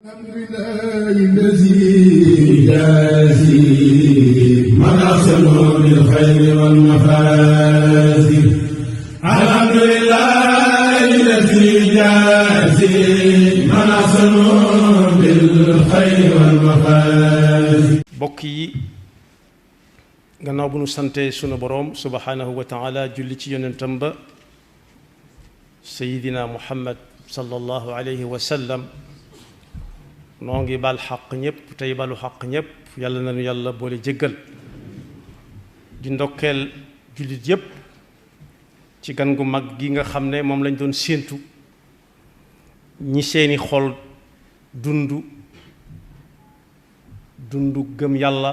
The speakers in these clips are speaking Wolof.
الحمد لله الذي يجازي من أحسن بالخير والمفازي. الحمد لله الذي يجازي من أحسن بالخير والمفازي. bokk yi gannaaw bu nu sante sunu boroom subhanahu wa taala julli ci yonentam ba sayidina muhammad sallallahu alayhi wa sallam noo ngi bal xaq ñëpp tey balu xaq ñëpp yàlla nañu yàlla boole jéggal di ndokkeel jullit yépp ci gan gu mag gi nga xam ne moom lañ doon séentu ñi seeni xol dundu gëm yàlla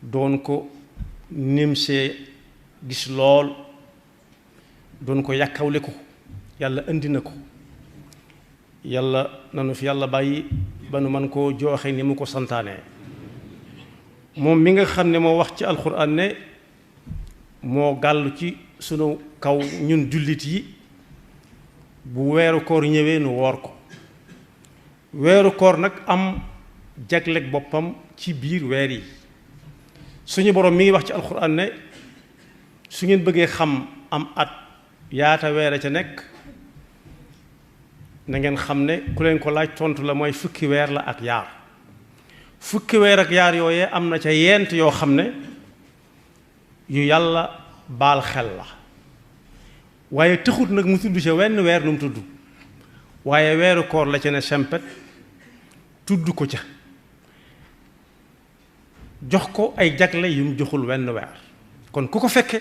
doon ko nimsee gis lool doon ko yàkkawle ko yàlla indi na ko yàlla nanu fi yàlla bàyyi ba nu man koo jooxe ni mu ko santaane moom mi nga xam ne moo wax ci alxuraan ne moo gàllu ci sunu kaw ñun jullit yi bu weeru koor ñëwee nu woor ko weeru koor nag am jagleeg boppam ci biir weer yi suñu borom mi ngi wax ci alxuraan ne su ngeen bëggee xam am at yaata weer a ca nekk na ngeen xam ne ku leen ko laaj tontu la mooy fukki weer la ak yaar fukki weer ak yaar yooyee am na ca yent yoo xam ne yu yàlla baal xel la waaye taxut nag mu tudd ca wenn weer nu mu tudd waaye weeru koor la ca ne sempet tudd ko ca jox ko ay jagle yu mu joxul wenn weer kon ku ko fekke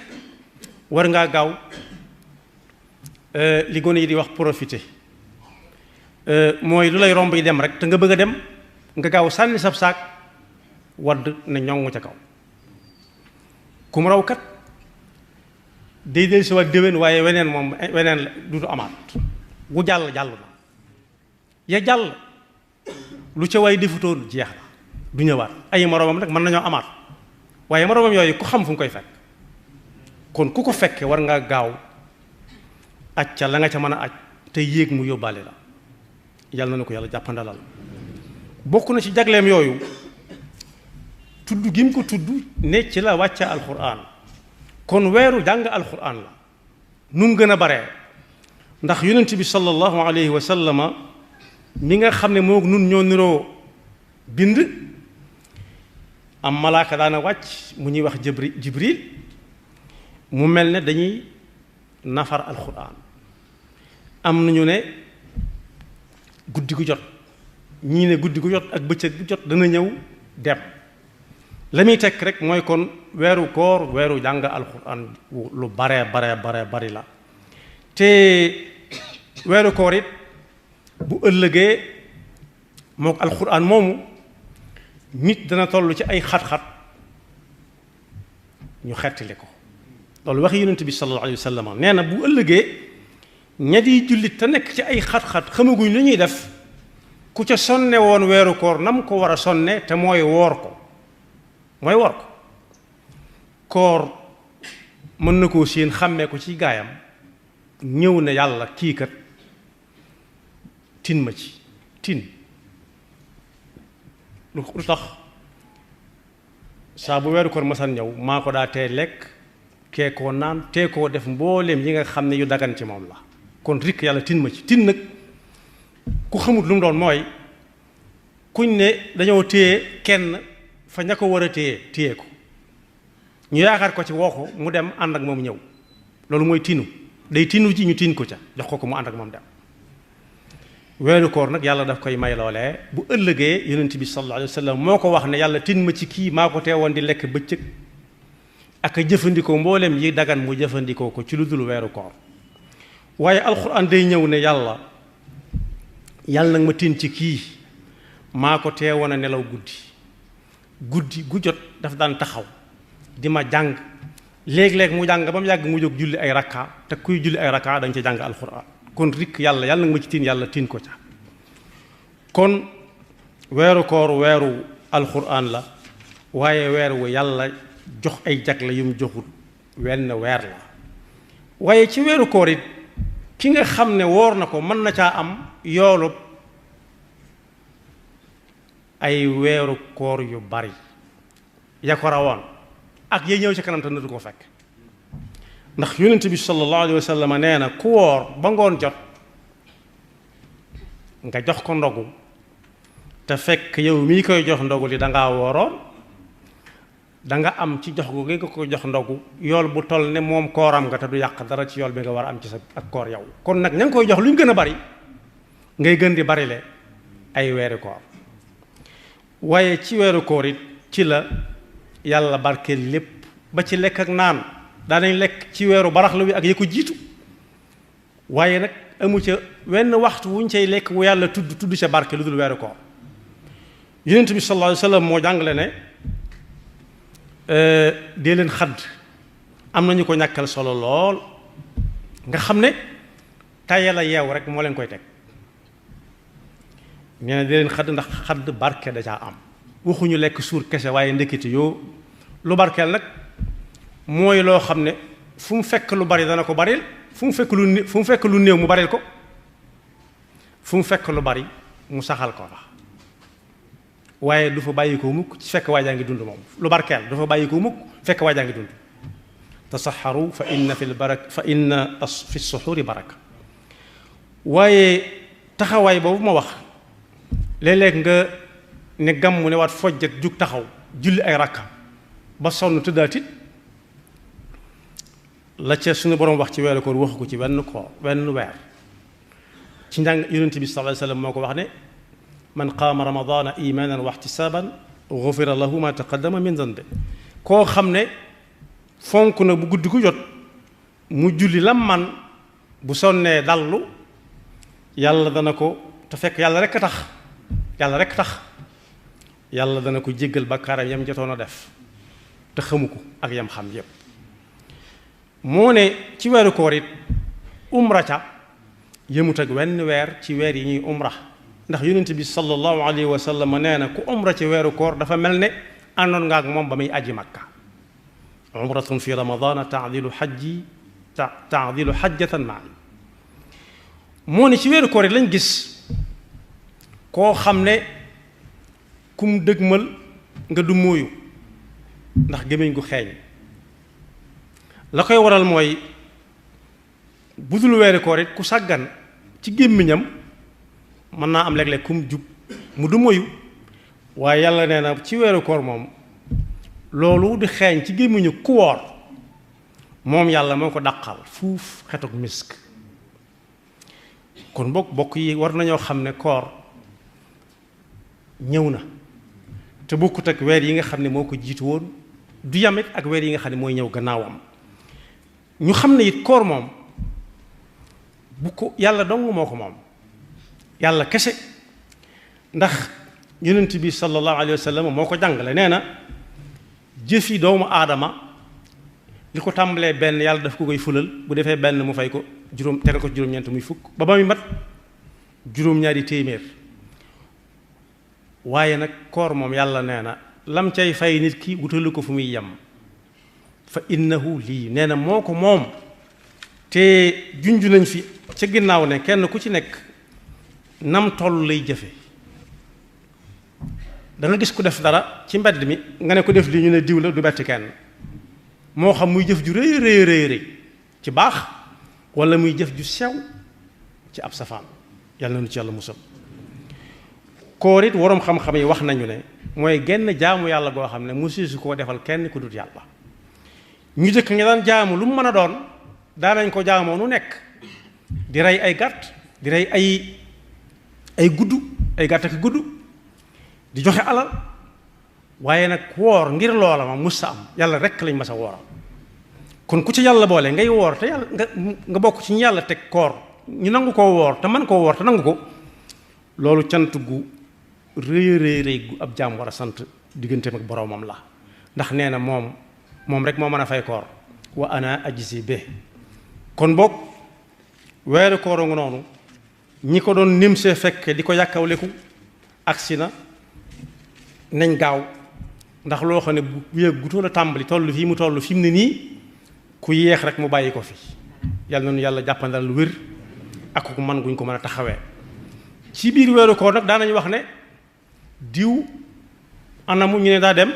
war ngaa gaaw li gone yi di wax profité mooy lu lay romb yi dem rek te nga bëgg a dem nga gaaw sànni sab saak wadd ne ñoŋ ca kaw ku mu raw kat day del si waat déwén waaye weneen moom weneen dutu amaat wu jàll na ya jàll lu ca waay defutoon jeex na du ñëwaat ay moroomam nag mën nañoo amaat waaye moroomam yooyu ku xam fu nga koy fekk kon ku ko fekke war ngaa gaaw aj ca la nga ca mën a aj te yéeg mu yóbbaale la yàlla na ko yàlla jàppandalal bokk na ci jagleem yooyu tudd gi mu ko tudd ne ci la wàcce alxuraan kon weeru jàng alxuraan la nu mu gën a baree ndax yonent bi sallallahu alayhi wa sallama mi nga xam ne moo nun ñoo niroo bind am malaaka daana wàcc mu ñuy wax jibril mu mel ne dañuy nafar alxuraan am nañu ne guddi gu jot ñii ne guddi gu jot ak bëccëg gu jot dana ñëw dem la muy tekk rek mooy kon weeru koor weeru jàng alxuraan lu bari la te weeru koor it bu ëllëgee mook alxuraan moomu nit dana toll ci ay xat-xat ñu xettali ko loolu waxi yonent bi sallallahu alayhi wa sallam nee na bu ëllëgee ña di jullit te nekk ci ay xat-xat xamaguñ lu ñuy def ku ca sonne woon weeru koor nam ko war a sonne te mooy woor ko koor mën na koo séen xàmmee ko ci gaayam ñëw ne yàlla kii kat tin ma ci tin lu tax saa bu weeru koor masan ñëw maa ko daa tee lekk kee koo naan tee koo def mbooleem yi nga xam ne yu dagan ci moom la kon rikk yàlla tin ma ci tin nag ku xamut lu mu doon mooy kuñ ne dañoo téye kenn fa ña ko war a téye ko ñu yaakaar ko ci woo ko mu dem ànd ak moom ñëw loolu mooy tinu day tinu ci ñu tin ko ca jox ko mu ànd ak moom dem weeru koor nag yàlla daf koy may loolee bu ëllëgee yonent bi sallallahu alayhi wa sallam moo ko wax ne yàlla tin ma ci kii maa ko teewoon di lekk bëccëg ak jëfandikoo mbooleem yi dagan mu jëfandikoo ko ci lu dul weeru koor waaye alxuraan day ñëw ne yàlla nag ma tin ci kii maa ko teewoon a nelaw guddi gu jot daf daan taxaw di ma jàng léeg-léeg mu jàng ba mu yàgg mu jóg julli ay rakka te kuy julli ay rakka dañ ca jàng alxuraan kon rikk yàlla nag ma ci tin yàlla tin ko ca kon weeru koor weeru alxuraan la waaye weer wu yàlla jox ay jagle yu mu joxut wenn weer la waaye ci weeru koor it ki nga xam ne woor na ko mën na caa am yoolub ay weeru koor yu bari ya ko rawoon ak ya ñëw ci kanam te natu ko fekk ndax yonent bi sallallahu alayhi wa sallam nee na ku woor ba ngoon jot nga jox ko ndogu te fekk yow mii koy jox ndogu li dangaa wooroon danga am ci jox gu nga ko jox ndogu yool bu toll ne moom kooram nga te du yàq dara ci yool bi nga war a am ci sa ak koor yow kon nag ña ngi koy jox lu ñu gën a bari ngay gën di bari le ay weeri koor waaye ci weeru koor it ci la yàlla barkeel lépp ba ci lekk ak naan daanañ lekk ci weeru baraxlu wi ak ya ko jiitu waaye nag amu ca wenn waxtu wuñ cay lekk wu yàlla tudd ca barke lu dul weeru koor yonent bi sallallahu alayhi wa sallam moo jàngale ne dee leen xadd am nañu ko ñàkkal solo lool nga xam ne tayal a yeew rek moo leen koy teg nee na dee leen xadd ndax xadd barke da caa am waxuñu lekk suur kese waaye ndekete yoo lu barkeel nag mooy loo xam ne fu mu fekk lu bari dana ko baril fu mu fekk lu néew mu baril ko fu mu fekk lu bari mu saxal ko fa waaye du fa bàyyi ko mukk ci fekk waajaa ngi dund moom lu barkeel du fa bàyyi ko mukk fekk waajaa ngi dund tasaxaru fa inna fi suxuuri baraka waaye taxawaay boobu ma wax léeg-léeg nga ne gàmmu ne waat fojjat jug taxaw julli ay rakka ba sonn tëddaatit la ca suñu boroom wax ci weeru koor waxu ko ci wenn weer ci njàng yonent bi sallallahu alayhi wa sallam moo ko wax ne man qaama ramadana imanan wa ihtisaban gufira lahu ma taqaddama min zanbe koo xam ne fonk na bu guddi gu jot mu julli lam man bu sonnee dallu yàlla dana ko te fekk yàlla rekk tax yàlla dana ko jéggal bakkaaram yam jotoon a def te xamu ko ak yam xam yépp moo ne ci weeru koor it umra ca yëmut ak wenn weer ci weer yi ñuy umra ndax yonent bi sallallahu alayhi wa sallam nee na ku umra ci weeru koor dafa mel ne àndoon nga ak moom ba muy aji makka umratun fi ramadana taadilu xajjatan ma'i moo ne ci weeru koor it lañ gis koo xam ne kum dëgmal nga du móoyu ndax gémmiñ gu xeeñ la koy waral mooy budul weeru koor it ku sàggan ci gémmiñam mën naa am léeg-léeg kum jub mu du moyu waaye yàlla nee na ci weeru koor moom loolu di xeeñ ci gémmiñu ku woor moom yàlla moo ko dàqal fuuf xetuk misk kon bokk yi war nañoo xam ne koor ñëw na te bokkut ak weer yi nga xam ne moo ko jiitu woon du yamit ak weer yi nga xam ne mooy ñëw gannaawam ñu xam ne it koor moom bu ko yàlla dong moo ko moom yàlla kese ndax yonent bi sallallahu alayhi wa sallam moo ko jàngale nee na jëfi doomu aadama li ko tàmbalee benn yàlla daf ko koy fulal bu defee benn mu fay ko juróom tegal ko juróom-ñeent muy fukk ba muy mat juróom-ñaari téeméer waaye nag koor moom yàlla nee na lam cay fay nit ki wutalu ko fu muy yem fa innahu lii nee na moo ko moom te junj nañ fi ca ginnaaw ne kenn ku ci nekk nam toll lay jëfe da nga gis ku def dara ci mbedd mi nga ne ko def lii ñu ne diw la du bett kenn moo xam muy jëf ju rëy rëy ci baax wala muy jëf ju sew ci ab safaan yàlla na nu ci yàlla musal koor it waroom xam-xam yi wax nañu ne mooy genn jaamu yàlla goo xam ne musu su koo defal kenn ku dut yàlla ñu jëkk nga daan jaamu lu mu mën a doon daanañ ko jaamoo nu nekk di rey ay gàtt di rey ay gudd ay gàtt ak gudd di joxe alal waaye nag woor ngir loola ma mus sa am yàlla rekk lañ mas a wooral kon ku ci yàlla boole ngay woor te yàlla nga bokk ci ñu yàlla teg koor ñu nangu koo woor te man koo woor te nangu ko loolu cant gu rëy gu ab jaam war a sant digganteem ak boroomam la ndax nee na moom rek moo mën a fay koor wa ana ajzi be kon boog weeru koor nga noonu ñi ko doon nim see fekke di ko yàkkawleku agsi na nañ gaaw ndax loo xam ne bu yëgutoo la tàmbali toll fii mu toll fi mu ne nii ku yéex rek mu bàyyi ko fi yàlla noonu yàlla jàppandal wér ak ku man guñ ko mën a taxawee ci biir weeru koor nag daanañu wax ne diw anamu ñu ne daa dem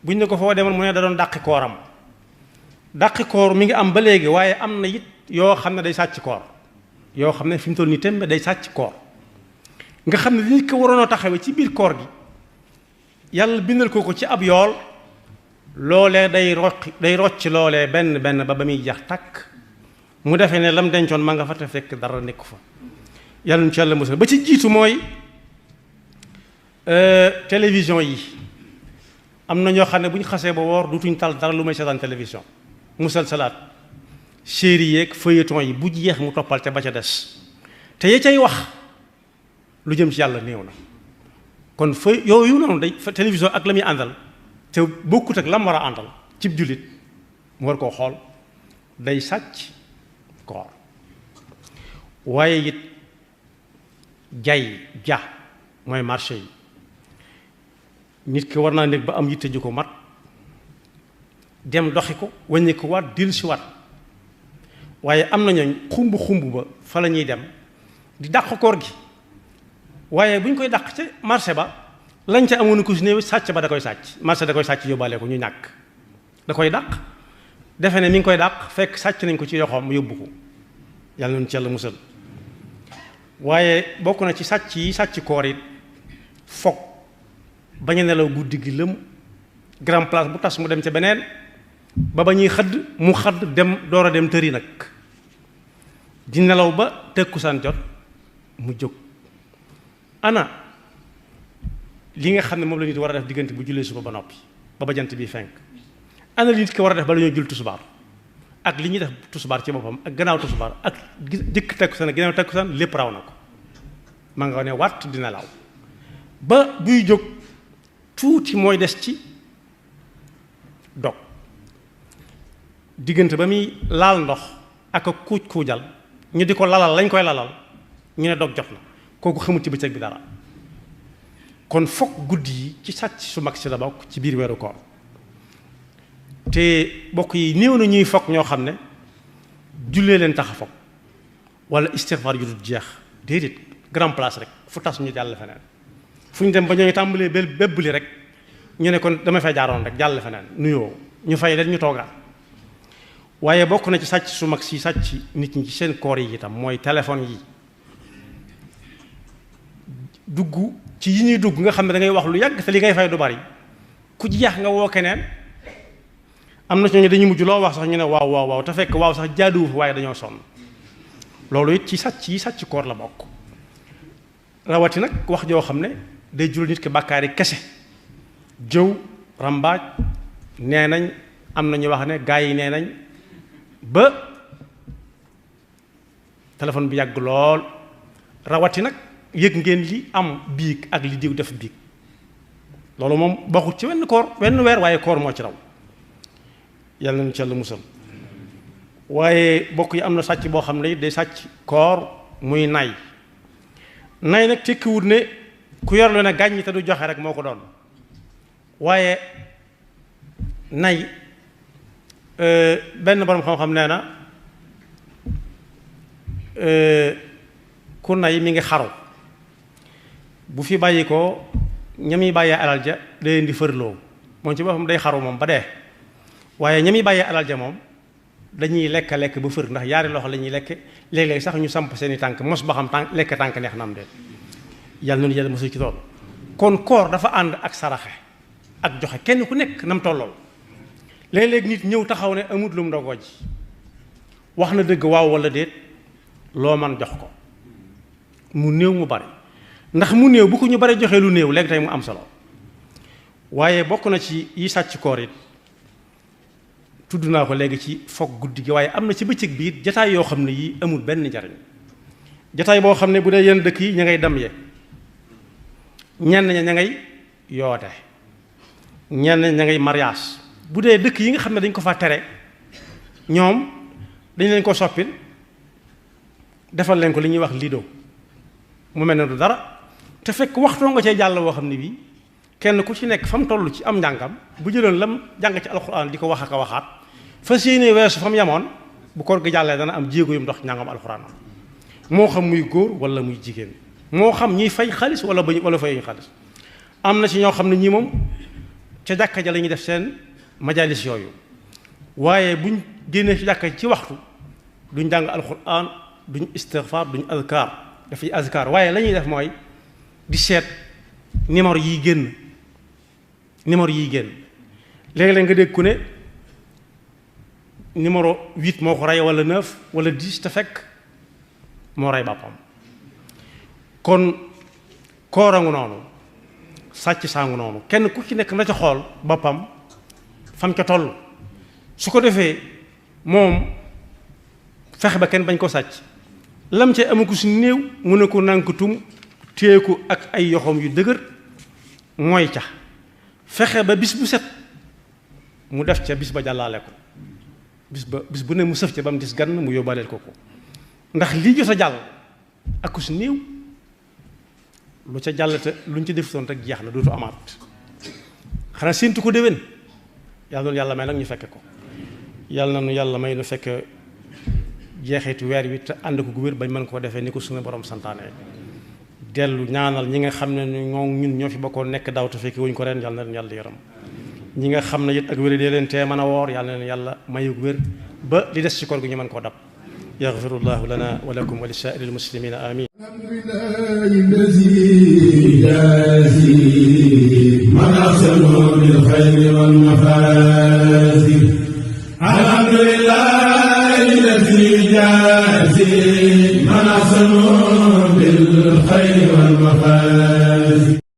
buñ ne ko foo demoon mu ne da doon dàqi kooram dàqi koor mi ngi am ba léegi waaye am na it yoo xam ne day sàcc koor yoo xam ne fi mu toll nii tembe day sàcc koor nga xam ne li nit ko waroon a taxawee ci biir koor gi yàlla bindal ko ci ab yool loolee day rocc loolee benn ba muy jax takk mu defee ne lam dencoon ma nga fa te fekk dara nekku fa yàlla nu ci yàlla musal ba ci jiitu mooy télévision yi am na ñoo xam ne bu ñu xasee ba woor dutuñ tal dara lu may seetaan télévision musal salaat série yeeg feuilleton yi bu jeex mu toppal te ba ca des te ya cay wax lu jëm ci yàlla néew na kon yooyu noonu day télévision ak la muy àndal te bokkut ak la mu war a àndal cib jullit mu war koo xool day sàcc koor waaye it ja mooy marché yi nit ki war naa nekk ba am yitte ju ko mat dem doxi ko wàññi ko waat dil si waat waaye am na ñooñ xumb ba fa la ñuy dem di dàq koor gi waaye bu ñu koy dàq ca marché ba lañ ca amoon ko si néew sàcc ba da koy sàcc marché da koy sàcc yóbbaale ko ñu ñàkk da koy dàq defe ne mi ngi koy dàq fekk sàcc nañ ko ci yoxoom yóbbu ko yàlla nañu ci yàlla musal waaye bokk na ci sàcc yi sàcc koor it foog bañ a nelaw guddi gi lëm grand place bu tas mu dem ca beneen ba ñuy xëdd mu xëdd dem door a dem tëri nag di nelaw ba tëkkusaan jot mu jóg ana li nga xam ne moom la nit war a def diggante bu jullee suba ba noppi ba jant bi fenk ana li nit ki war a def ba la ñoo jul tusubaar ak li ñuy def tusubaar ci boppam ak gannaaw tusubaar ak jëkk takkusaan ak gannaaw takkusaan lépp raw na ko ma nga ne wàtt dina law ba buy jóg tuuti mooy des ci dog diggante ba muy laal ndox ak a kuujal ñu di ko lalal lañ koy lalal ñu ne dog jot na kooku xamul ci bëccëg bi dara kon fokk guddi yi ci sàcc su mag si la bokk ci biir weeru koor te bokk yi néew na ñuy fokk ñoo xam ne jullee leen tax a fokk wala istighfar yu dul jeex déedéet grand place rek fu tas ñu jàll feneen fu ñu dem ba ñooy tàmbalee bébbali rek ñu ne kon dama fay jaaroon rek jàll feneen nuyoo ñu fay leen ñu toogaat waaye bokk na ci sàcc su mag si sàcc nit ñi ci seen koor yi itam mooy téléphone yi dugg ci yi ñuy dugg nga xam ne da ngay wax lu yàgg te li ngay fay du bari ku jeex nga woo keneen am na ñooñu dañuy mujj loo wax sax ñu ne waaw te fekk waaw sax jaaduwu fa waaye dañoo sonn loolu it ci sàcc yi sàcc koor la bokk rawati nag wax joo xam ne day jural nit ki bàkkaari kese jëw rambaaj nee nañ am na ñu wax ne gaa yi nee nañ ba téléphone bi yàgg lool rawati nag yëg ngeen li am biig ak li diw def biig loolu moom baxut ci wenn weer waaye koor moo ci raw yàlla nañu ci yàlla musal waaye bokk yi am na sàcc boo xam ne day sàcc koor muy nay nag tekkiwut ne ku yor lu ne gàññi te du joxe rek moo ko doon waaye nay benn borom xam-xam nee na ku nay mi ngi xaru bu fi bàyyi ko ñami bàyyee alal ja da leen di fërloo moom ci boppam day xaru moom ba dee waaye ñami bàyyee alal ja moom dañuy lekk ba fër ndax yaari loxo la ñuy lekk léeg-léeg sax ñu samp seeni tànk mos ba xam lekk tànk neex na am de yàlla noonu yàlla mosul ci tool kon koor dafa ànd ak saraxe ak joxe kenn ku nekk nam tollool léeg-léeg nit ñëw taxaw ne amut lu mu ndogoo ji wax na dëgg waaw wala déet loo man jox ko mu néew mu bari ndax mu néew bu ko ñu bari joxee lu néew léegi tey mu am solo waaye bokk na ci yi sàcc koor it tudd naa ko léegi ci foog guddi gi waaye am na ci bëccëg bi it jataay yoo xam ne yii amul benn njariñ jataay boo xam ne bu dee yenn dëkk yi ña ngay dam ye ñenn ña ngay yoote ñenn ña ngay mariage bu dee dëkk yi nga xam ne dañ ko fa tere ñoom dañ leen ko soppil defal leen ko li ñuy wax lido mu mel ne du dara te fekk waxtoo nga cee jàll woo xam ne bii kenn ku ci nekk fa mu toll ci am njàngam bu jëloon lam jàng ci alxuraan di ko wax ak a waxaat fas yéene weesu fa mu yamoon bu koor gi jàllee dana am jéego yu mu dox njàngam alxuraan moo xam muy góor wala muy jigéen moo xam ñiy fay xaalis wala fayuñu xaalis am na ci ñoo xam ne ñii moom ca jàkka ja la ñuy def seen majalis yooyu waaye buñ génnee ci jàkka ci waxtu duñ jàng alquran duñ istighfar duñ azkar dafay azkar waaye la ñuy def mooy di seet numéro yiy génn léeg-léeg nga dégg ku ne numéro 8 moo ko rey wala 9 wala 10 te fekk moo rey boppam kon koorangu noonu sàcc saangu noonu kenn ku ci nekk na ca xool boppam fam ca toll su ko defee moom fexe ba kenn bañ ko sàcc lam ca amaku si néew mu ne ko nànkatum téye ko ak ay yoxoom yu dëgër mooy ca fexe ba bis bu set mu def ca bis ba jàllaale ko bis bu ne mu sëf ca ba mu dis gann mu yóbbaaleel ko ndax lii jot a jàll ak ku si néew lu ca jàll te luñ ci defutoon rek jeex na dootu amaat xanaa séentu ko déwén yàlla doon yàlla may nag ñu fekke ko yàlla na nu yàlla may nu fekk jeexitu weer wi te ànd ko gu wér bañ mën koo defee ni ko suñu borom santaane dellu ñaanal ñi nga xam ne ñun ñoo fi bokkoon nekk daaw te fekki wuñ ko ren yàlla na leen yàlla yaram ñi nga xam ne it ak wér dee leen tee mën a woor yàlla na leen yàlla mayu wér ba li des ci koor gi ñu mën koo dab yaxfirullahu lana wa lakum wa li saa'iril muslimina amin alhamdulillahi allazi jazi man ahsanu bil khayri wal mafazi alhamdulillahi allazi jazi man ahsanu bil khayri wal mafazi